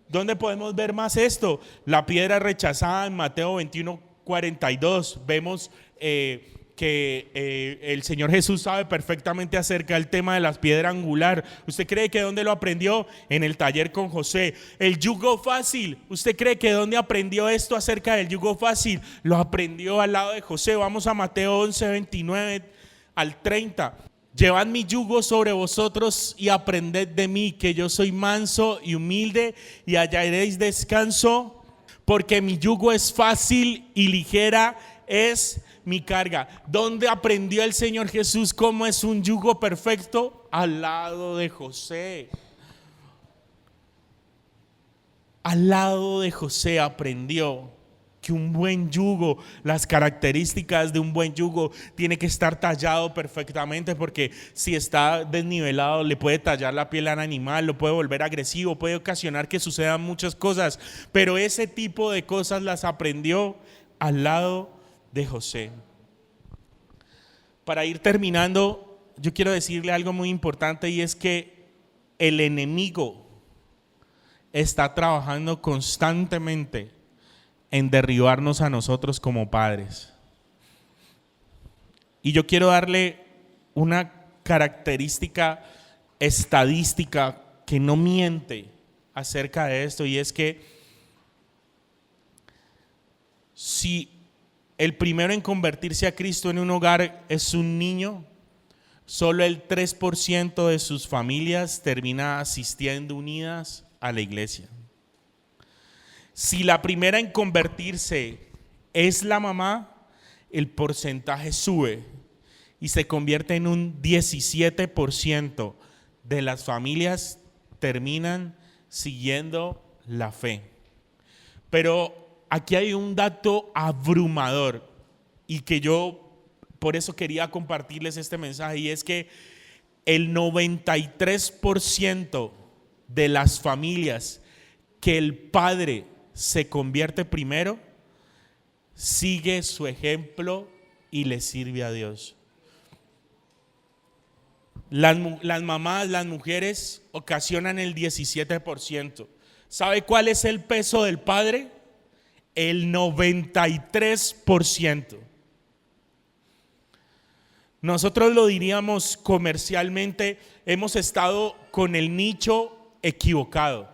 ¿Dónde podemos ver más esto? La piedra rechazada en Mateo 21:42. Vemos que el Señor Jesús sabe perfectamente acerca del tema de la piedra angular. ¿Usted cree que dónde lo aprendió? En el taller con José. El yugo fácil. ¿Usted cree que dónde aprendió esto acerca del yugo fácil? Lo aprendió al lado de José. Vamos a Mateo 11:29 al 30. Llevad mi yugo sobre vosotros y aprended de mí, que yo soy manso y humilde, y hallaréis descanso, porque mi yugo es fácil y ligera es mi carga. ¿Dónde aprendió el Señor Jesús cómo es un yugo perfecto? Al lado de José. Al lado de José aprendió. que un buen yugo, las características de un buen yugo, tiene que estar tallado perfectamente, porque si está desnivelado le puede tallar la piel al animal, lo puede volver agresivo, puede ocasionar que sucedan muchas cosas. Pero ese tipo de cosas las aprendió al lado de José. Para ir terminando, yo quiero decirle algo muy importante, y es que el enemigo está trabajando constantemente en derribarnos a nosotros como padres. Y yo quiero darle una característica estadística que no miente acerca de esto, y es que si el primero en convertirse a Cristo en un hogar es un niño, solo el 3% de sus familias termina asistiendo unidas a la iglesia. Si la primera en convertirse es la mamá, el porcentaje sube y se convierte en un 17% de las familias terminan siguiendo la fe. Pero aquí hay un dato abrumador, y que yo por eso quería compartirles este mensaje, y es que el 93% de las familias que el padre se convierte primero, sigue su ejemplo y le sirve a Dios. Las mamás, las mujeres ocasionan el 17%. ¿Sabe cuál es el peso del padre? El 93%. Nosotros lo diríamos comercialmente, hemos estado con el nicho equivocado.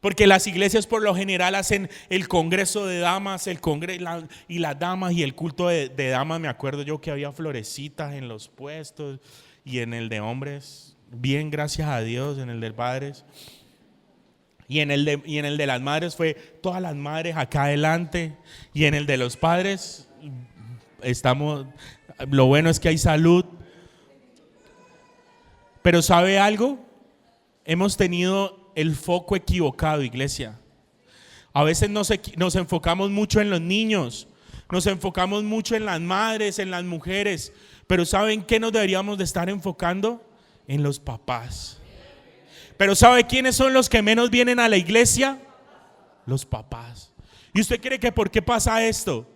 Porque las iglesias por lo general hacen el congreso de damas, y las damas, y el culto de damas. Me acuerdo yo que había florecitas en los puestos, y en el de hombres, bien, gracias a Dios, en el de padres. Y en el de las madres fue todas las madres acá adelante. Y en el de los padres lo bueno es que hay salud. Pero ¿sabe algo? Hemos tenido el foco equivocado, iglesia. A veces nos enfocamos mucho en los niños, nos enfocamos mucho en las madres, en las mujeres, pero ¿saben qué nos deberíamos de estar enfocando? En los papás. Pero ¿sabe quiénes son los que menos vienen a la iglesia? Los papás. ¿Y usted cree que por qué pasa esto?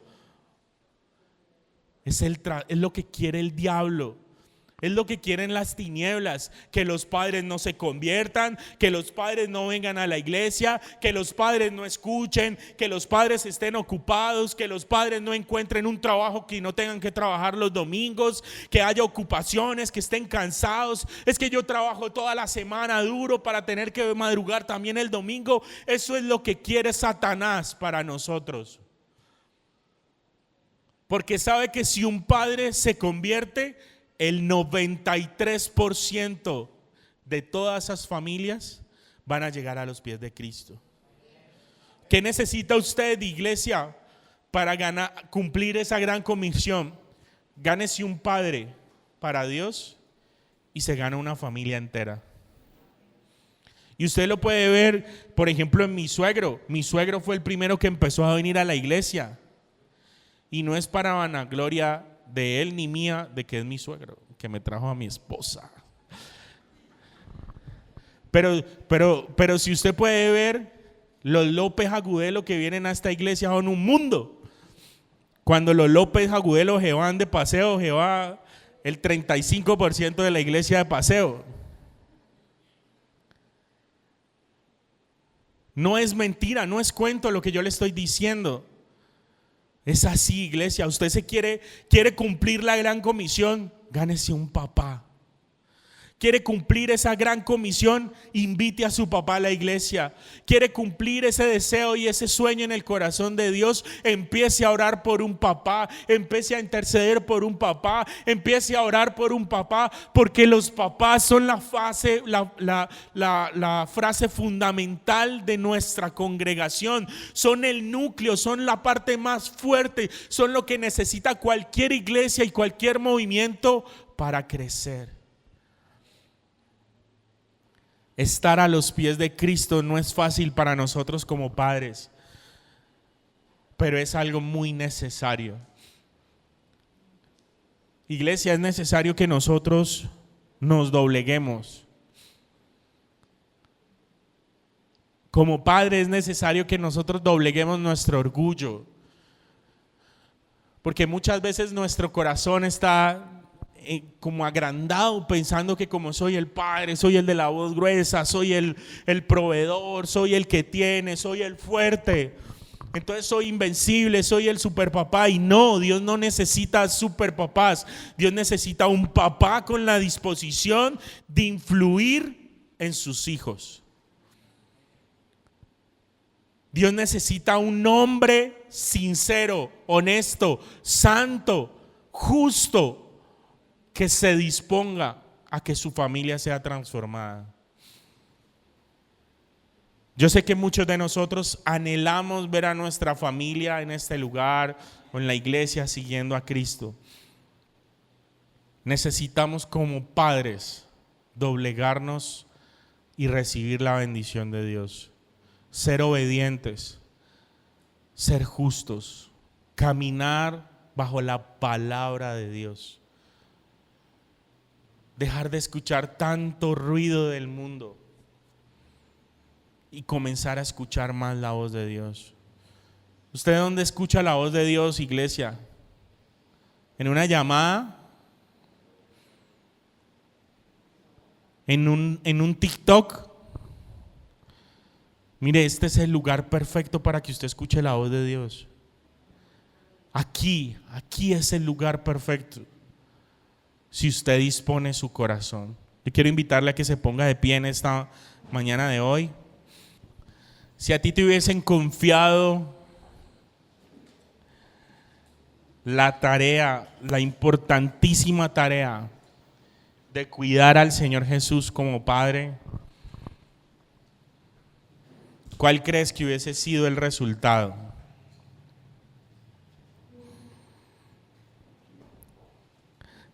Es lo que quiere el diablo. Es lo que quieren las tinieblas, que los padres no se conviertan, que los padres no vengan a la iglesia, que los padres no escuchen, que los padres estén ocupados, que los padres no encuentren un trabajo, que no tengan que trabajar los domingos, que haya ocupaciones, que estén cansados. Es que yo trabajo toda la semana duro para tener que madrugar también el domingo. Eso es lo que quiere Satanás para nosotros. Porque sabe que si un padre se convierte, el 93% de todas esas familias van a llegar a los pies de Cristo. ¿Qué necesita usted, iglesia, para cumplir esa gran comisión? Gánese un padre para Dios y se gana una familia entera. Y usted lo puede ver, por ejemplo, en mi suegro. Mi suegro fue el primero que empezó a venir a la iglesia. Y no es para vanagloria de él ni mía, de que es mi suegro, que me trajo a mi esposa. Pero si usted puede ver, los López Agudelo que vienen a esta iglesia son un mundo. Cuando los López Agudelo se van de paseo, se va el 35% de la iglesia de paseo. No es mentira, no es cuento lo que yo le estoy diciendo. Es así, iglesia. Usted quiere cumplir la gran comisión, gánese un papá. Quiere cumplir esa gran comisión, invite a su papá a la iglesia. Quiere cumplir ese deseo y ese sueño en el corazón de Dios, empiece a orar por un papá, empiece a interceder por un papá, empiece a orar por un papá, porque los papás son la frase fundamental de nuestra congregación. Son el núcleo, son la parte más fuerte, son lo que necesita cualquier iglesia y cualquier movimiento para crecer. Estar a los pies de Cristo no es fácil para nosotros como padres, pero es algo muy necesario. Iglesia, es necesario que nosotros nos dobleguemos. Como padre es necesario que nosotros dobleguemos nuestro orgullo, porque muchas veces nuestro corazón está como agrandado, pensando que como soy el padre, soy el de la voz gruesa, soy el proveedor, soy el que tiene, soy el fuerte, entonces soy invencible, soy el superpapá. Y no, Dios no necesita superpapás. Dios necesita un papá con la disposición de influir en sus hijos. Dios necesita un hombre sincero, honesto, santo, justo, que se disponga a que su familia sea transformada. Yo sé que muchos de nosotros anhelamos ver a nuestra familia en este lugar o en la iglesia siguiendo a Cristo. Necesitamos como padres doblegarnos y recibir la bendición de Dios. Ser obedientes, ser justos, caminar bajo la palabra de Dios. Dejar de escuchar tanto ruido del mundo y comenzar a escuchar más la voz de Dios. ¿Usted dónde escucha la voz de Dios, iglesia? ¿En una llamada? ¿En un TikTok? Mire, este es el lugar perfecto para que usted escuche la voz de Dios. Aquí es el lugar perfecto. Si usted dispone su corazón. Yo quiero invitarle a que se ponga de pie en esta mañana de hoy. Si a ti te hubiesen confiado la tarea, la importantísima tarea de cuidar al Señor Jesús como Padre, ¿cuál crees que hubiese sido el resultado?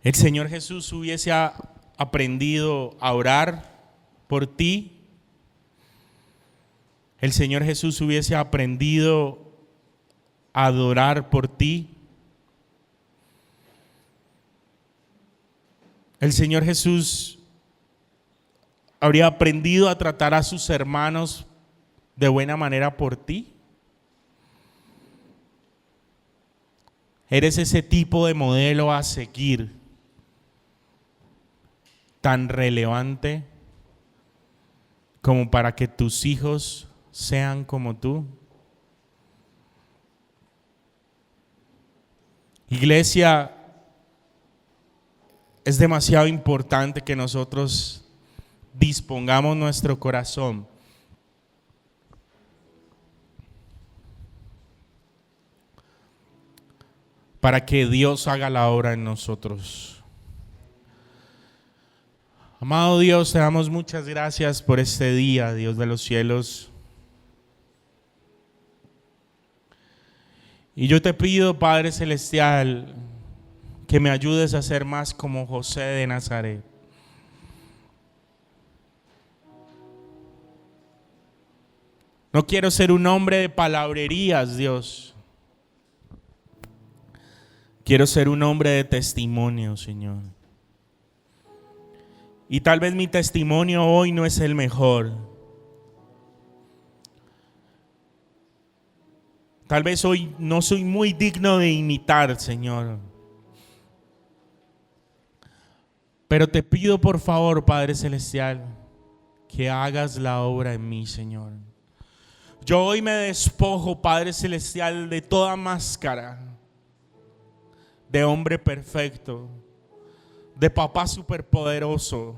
El Señor Jesús hubiese aprendido a orar por ti. El Señor Jesús hubiese aprendido a adorar por ti. El Señor Jesús habría aprendido a tratar a sus hermanos de buena manera por ti. Eres ese tipo de modelo a seguir, tan relevante como para que tus hijos sean como tú. Iglesia, es demasiado importante que nosotros dispongamos nuestro corazón para que Dios haga la obra en nosotros. Amado Dios, te damos muchas gracias por este día, Dios de los cielos. Y yo te pido, Padre Celestial, que me ayudes a ser más como José de Nazaret. No quiero ser un hombre de palabrerías, Dios. Quiero ser un hombre de testimonio, Señor. Y tal vez mi testimonio hoy no es el mejor. Tal vez hoy no soy muy digno de imitar, Señor. Pero te pido por favor, Padre Celestial, que hagas la obra en mí, Señor. Yo hoy me despojo, Padre Celestial, de toda máscara de hombre perfecto, de papá superpoderoso.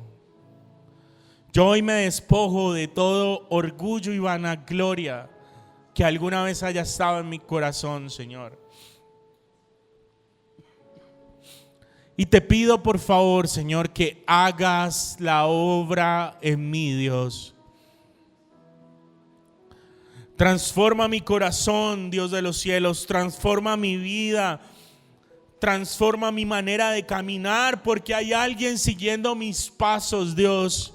Yo hoy me despojo de todo orgullo y vanagloria que alguna vez haya estado en mi corazón, Señor. Y te pido por favor, Señor, que hagas la obra en mí, Dios. Transforma mi corazón, Dios de los cielos. Transforma mi vida. Transforma mi manera de caminar, porque hay alguien siguiendo mis pasos, Dios.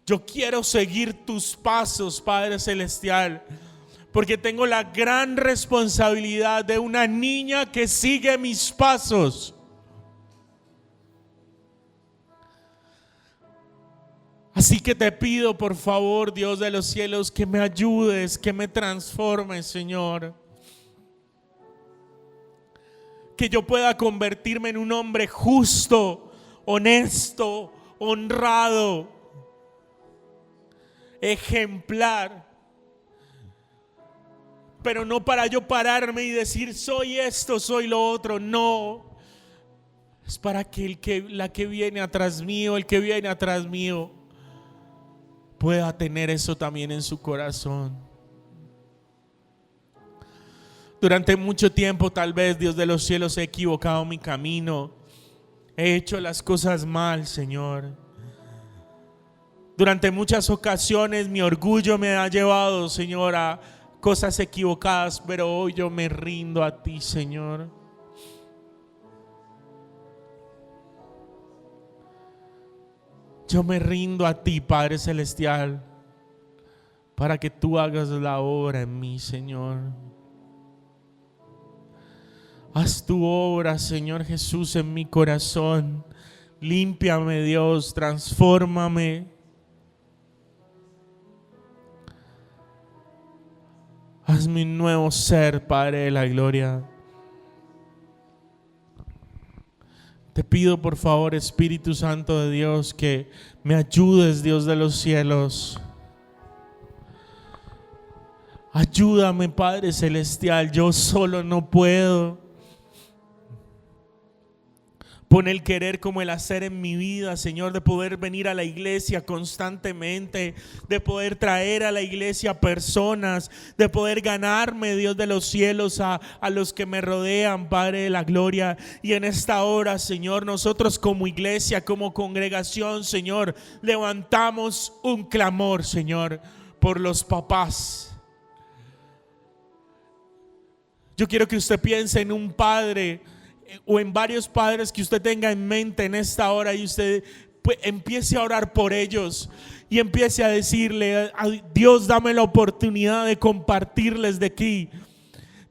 Yo quiero seguir tus pasos, Padre Celestial, porque tengo la gran responsabilidad de una niña que sigue mis pasos. Así que te pido, por favor, Dios de los cielos, que me ayudes, que me transformes, Señor. Que yo pueda convertirme en un hombre justo, honesto, honrado, ejemplar. Pero no para yo pararme y decir soy esto, soy lo otro. No, es para que la que viene atrás mío, el que viene atrás mío pueda tener eso también en su corazón. Durante mucho tiempo, tal vez, Dios de los cielos, he equivocado mi camino. He hecho las cosas mal, Señor. Durante muchas ocasiones mi orgullo me ha llevado, Señor, a cosas equivocadas, pero hoy yo me rindo a ti, Señor. Yo me rindo a ti, Padre Celestial, para que tú hagas la obra en mí, Señor. Haz tu obra, Señor Jesús, en mi corazón. Límpiame, Dios, transfórmame. Hazme un nuevo ser, Padre de la gloria. Te pido, por favor, Espíritu Santo de Dios, que me ayudes, Dios de los cielos. Ayúdame, Padre Celestial, yo solo no puedo. Pon el querer como el hacer en mi vida, Señor, de poder venir a la iglesia constantemente, de poder traer a la iglesia personas, de poder ganarme, Dios de los cielos, a los que me rodean, Padre de la gloria. Y en esta hora, Señor, nosotros como iglesia, como congregación, Señor, levantamos un clamor, Señor, por los papás. Yo quiero que usted piense en un padre o en varios padres que usted tenga en mente en esta hora, y usted empiece a orar por ellos y empiece a decirle: Dios, dame la oportunidad de compartirles de aquí.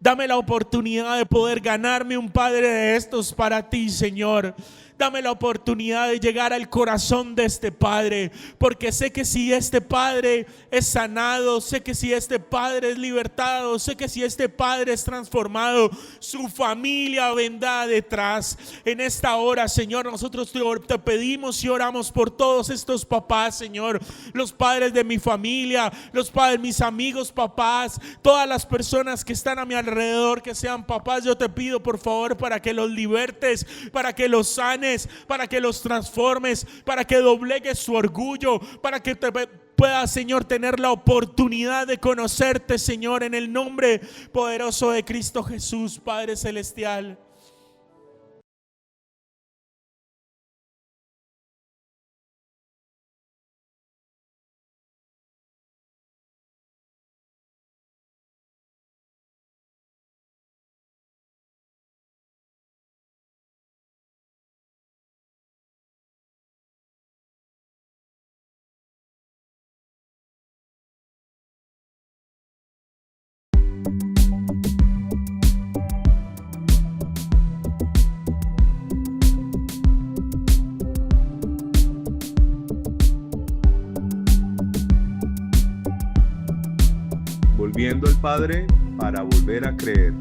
Dame la oportunidad de poder ganarme un padre de estos para ti, Señor. Dame la oportunidad de llegar al corazón de este padre, porque sé que si este padre es sanado, sé que si este padre es libertado, sé que si este padre es transformado, su familia vendrá detrás. En esta hora, Señor, nosotros te pedimos y oramos por todos estos papás, Señor, los padres de mi familia, los padres, mis amigos papás, todas las personas que están a mi alrededor que sean papás. Yo te pido, por favor, para que los libertes, para que los sanes, para que los transformes, para que doblegues su orgullo, para que te puedas, Señor, tener la oportunidad de conocerte, Señor, en el nombre poderoso de Cristo Jesús, Padre Celestial. Volviendo al Padre para volver a creer.